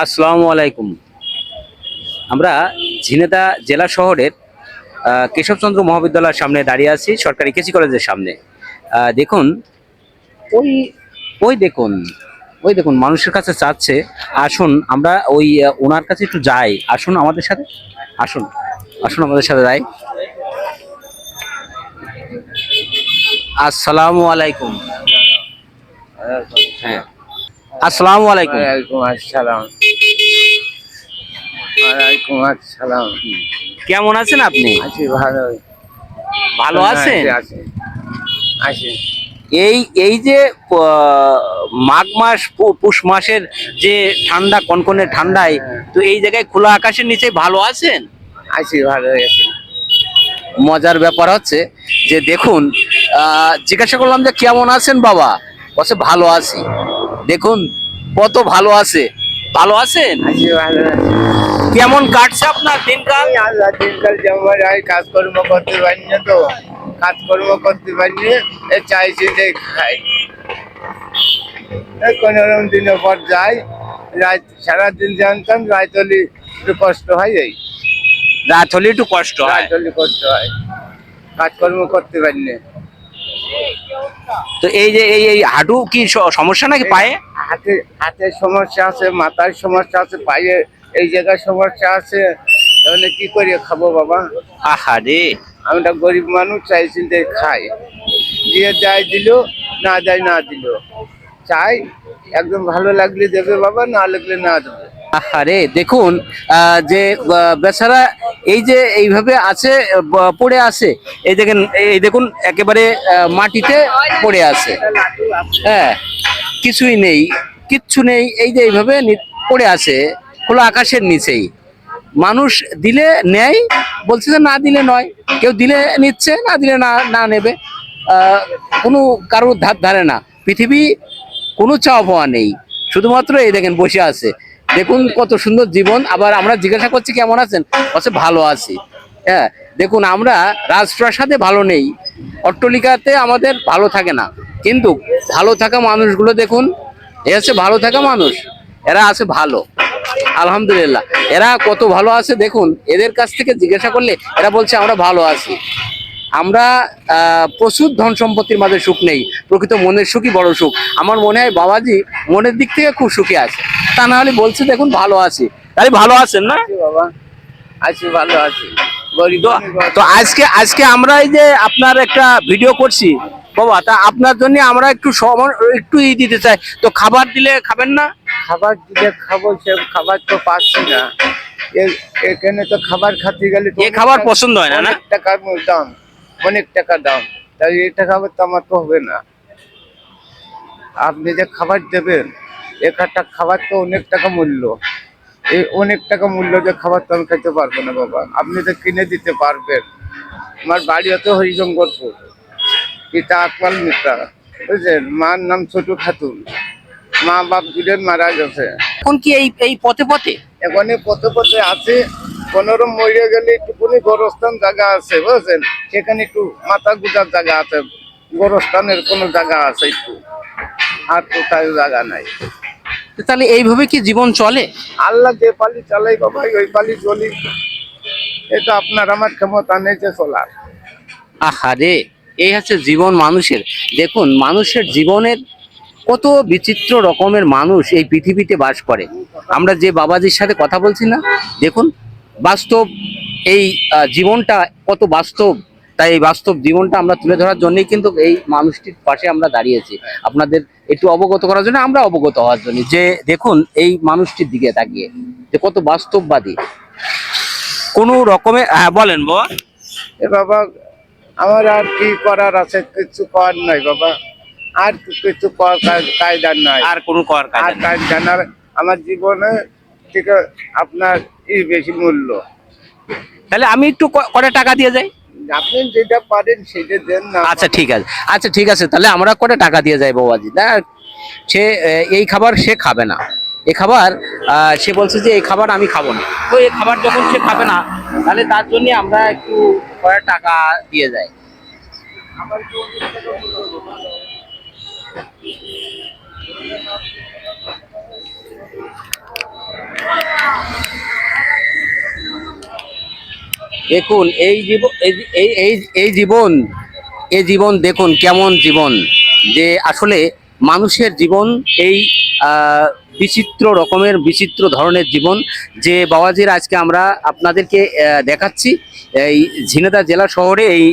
আসসালামু আলাইকুম। আমরা ঝিনেদা জেলা শহরের কেশবচন্দ্র মহাবিদ্যালয়ের সামনে দাঁড়িয়ে আছি, সরকারি কেসি কলেজের সামনে। দেখুন, ওই ওই দেখুন, ওই দেখুন মানুষের কাছে চাচ্ছে। আসুন আমরা ওই ওনার কাছে একটু যাই। আসুন আমাদের সাথে, আসুন আসুন আমাদের সাথে যাই। আসসালামু আলাইকুম। হ্যাঁ, আসসালামু আলাইকুম। ওয়ালাইকুম আসসালাম। ওয়ালাইকুম আসসালাম। কেমন আছেন আপনি? আছি ভালো। ভালো আছেন? আছি আছি। এই এই যে মাঘ মাস পুষ মাসের যে ঠান্ডা, কনকনে ঠান্ডায়, তো এই জায়গায় খোলা আকাশের নিচে ভালো আছেন? আছি ভালো আছি। মজার ব্যাপার হচ্ছে যে দেখুন, জিজ্ঞাসা করলাম যে কেমন আছেন বাবা, বলছে ভালো আছি। দেখুন কত ভালো আছে। ভালো আছেন? আছি ভালো আছি। কেমন কাটছে আপনার দিনকাল? এই আল্লাহ দিনকাল যেমন হয়, কাজকর্ম করতে পারি না তো, কাজকর্ম করতে পারি না, চাইছি যে খাই। কোনো রকম দিনের পর যাই, রাত সারাদিন জানতাম, রাত হলে একটু কষ্ট হয়। এই রাত হলে একটু কষ্ট হয়। রাত হলে কষ্ট হয়, কাজকর্ম করতে পারি না। তো এই যে এই এই হাঁটু কি সমস্যা নাকি পায়ে? হাতের সমস্যা আছে, মাথার সমস্যা আছে, পায়ে এই জায়গায় সমস্যা আছে। তাহলে কি করে খাবো বাবা? আহারে, আমি একটা গরিব মানুষ, চাইছি যে খাই, দিয়ে যাই দিল, না দেয় না দিল। চাই একদম ভালো লাগলে দেবে বাবা, না লাগলে না দেবে। আরে দেখুন, যে বেচারা এই যে এইভাবে আছে, পড়ে আছে। এই দেখেন, এই দেখুন একেবারে মাটিতে পড়ে আছে। হ্যাঁ, কিছুই নেই, কিচ্ছু নেই। এই যে এইভাবে পড়ে আছে খোলা আকাশের নিচেই। মানুষ দিলে নেয়, বলছে যে না দিলে নয়। কেউ দিলে নিচ্ছে, না দিলে না না নেবে। কোনো কারোর ধার ধারে না। পৃথিবী কোনো চাওয়া পাওয়া নেই, শুধুমাত্র এই দেখেন বসে আছে। দেখুন কত সুন্দর জীবন। আবার আমরা জিজ্ঞাসা করছি কেমন আছেন, বলছে ভালো আছি। হ্যাঁ, দেখুন আমরা রাজপ্রাসাদে ভালো নেই, অট্টালিকাতে আমাদের ভালো থাকে না, কিন্তু ভালো থাকা মানুষগুলো দেখুন, এ হচ্ছে ভালো থাকা মানুষ। এরা আছে ভালো, আলহামদুলিল্লাহ। এরা কত ভালো আছে দেখুন। এদের কাছ থেকে জিজ্ঞাসা করলে এরা বলছে আমরা ভালো আছি। আমরা প্রচুর ধন সম্পত্তির মাঝে সুখ নেই, প্রকৃত মনের সুখই বড় সুখ। আমার মনে হয় বাবাজি মনের দিক থেকে খুব সুখী আছে, তা না হলে বলছে দেখুন ভালো আছি। তাহলে ভালো আছেন না? আছি বাবা, আছি ভালো আছি। গরিব তো তো আজকে আজকে আমরা এই যে আপনার একটা ভিডিও করছি বাবা, তা আপনার জন্য আমরা একটু একটু দিতে চাই। তো খাবার দিলে খাবেন না? খাবার দিলে খাবো, সে খাবার তো পাচ্ছি না। এখানে তো খাবার খাতে গেলে এ খাবার পছন্দ হয় না, না? অনেক টাকার দাম, অনেক টাকা দাম। তাই এটা খাবার তো আমার তো হবে না। আপনি যে খাবার দেবেন, একটা খাবার তো অনেক টাকা মূল্য। এই অনেক টাকা মূল্য যে খাবার তো আমি খেতে পারবো না বাবা। আপনি তো কিনে দিতে পারবেন। আমার বাড়ি হচ্ছে হরিশঙ্করপুর, পিতা আকমাল মিত্রা, বুঝলেন। মার নাম ছোট খাতুন, মা বাপ দুজন মারা গেছে। এখন কি এই এই পথে পথে? এখানে পথে পথে আছে। 15 মরে গেলে একটুকুনি গোরস্থান জায়গা আছে, বুঝছেন। সেখানে একটু মাথা গুজার জায়গা আছে, গোরস্থানের কোনো জায়গা আছে একটু, আর কোথায় জায়গা নাই। তাহলে এইভাবে কি জীবন চলে? আল্লাহ যে পালি চালাই বাবা, ওই পালি চলি। এটা আপনার আমার ক্ষমতা নেই যে চলার। আহারে, এই হচ্ছে জীবন মানুষের। দেখুন মানুষের জীবনের কত বিচিত্র রকমের মানুষ এই পৃথিবীতে বাস করে। আমরা যে বাবাজির সাথে কথা বলছি না, দেখুন বাস্তব এই জীবনটা কত বাস্তব। তাই এই বাস্তব জীবনটা আমরা তুলে ধরার জন্যই কিন্তু এই মানুষটির পাশে আমরা দাঁড়িয়েছি, আপনাদের একটু অবগত করার জন্য, আমরা অবগত হওয়ার জন্য। যে দেখুন এই মানুষটির দিকে তাকিয়ে যে কত বাস্তববাদী কোনো রকমের। হ্যাঁ বলেন বাবা। এ বাবা, আমার আর কি করার আছে? কিছু করার নাই বাবা, আর কিছু কায়দার নাই। আর কোনো করার কাজ আর নেই। কায়দা না, আমার জীবনে থেকে আপনার বেশি মূল্য। তাহলে আমি একটু করে টাকা দিয়ে যাই। আপনি যেটা পারেন সেটা দেন না। আচ্ছা ঠিক আছে, আচ্ছা ঠিক আছে, তাহলে আমরা করে টাকা দিয়ে যাই বাবাজি। না, সে এই খাবার সে খাবে না। এই খাবার সে বলছে যে এই খাবার আমি খাবো না। তো এই খাবার যখন সে খাবে না, তাহলে তার জন্য আমরা একটু করে টাকা দিয়ে যাই। দেখুন এই জীবন এই জীবন, এই জীবন দেখুন কেমন জীবন, যে আসলে মানুষের জীবন এই বিচিত্র রকমের বিচিত্র ধরনের জীবন, যে বাবাজির আজকে আমরা আপনাদেরকে দেখাচ্ছি। এই ঝিনাইদহ জেলা শহরে এই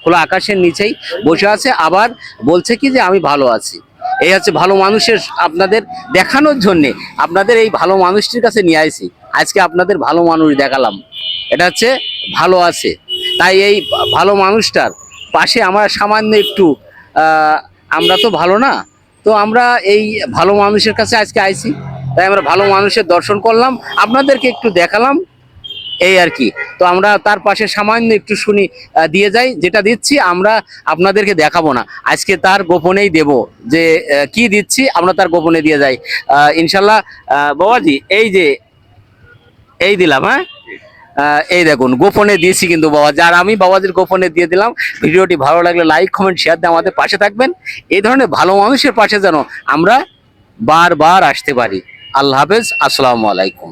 খোলা আকাশের নিচেই বসে আছে, আবার বলছে কি যে আমি ভালো আছি। এই হচ্ছে ভালো মানুষের, আপনাদের দেখানোর জন্যে আপনাদের এই ভালো মানুষটির কাছে নিয়ে আসি। আজকে আপনাদের ভালো মানুষ দেখালাম, এটা হচ্ছে ভালো আছে। তাই এই ভালো মানুষটার পাশে আমরা সামান্য একটু আমরা তো ভালো না, তো আমরা এই ভালো মানুষের কাছে আজকে আইছি। তাই আমরা ভালো মানুষের দর্শন করলাম, আপনাদেরকে একটু দেখালাম, এই আর কি। তো আমরা তার পাশে সামান্য একটু শুনি দিয়ে যাই, যেটা দিচ্ছি আমরা আপনাদেরকে দেখাবো না, আজকে তার গোপনেই দেব, যে কি দিচ্ছি আমরা তার গোপনে দিয়ে যাই ইনশাল্লাহ। বাবাজি এই যে এই দিলাম, হ্যাঁ এই দেখুন গোপনে দিয়েছি কিন্তু বাবা, যার আমি বাবাজির গোপনে দিয়ে দিলাম। ভিডিওটি ভালো লাগলে লাইক কমেন্ট শেয়ার দিয়ে আমাদের পাশে থাকবেন। এই ধরনের ভালো মানুষের পাশে যেন আমরা বারবার আসতে পারি। আল্লাহ হাফেজ, আসসালামু আলাইকুম।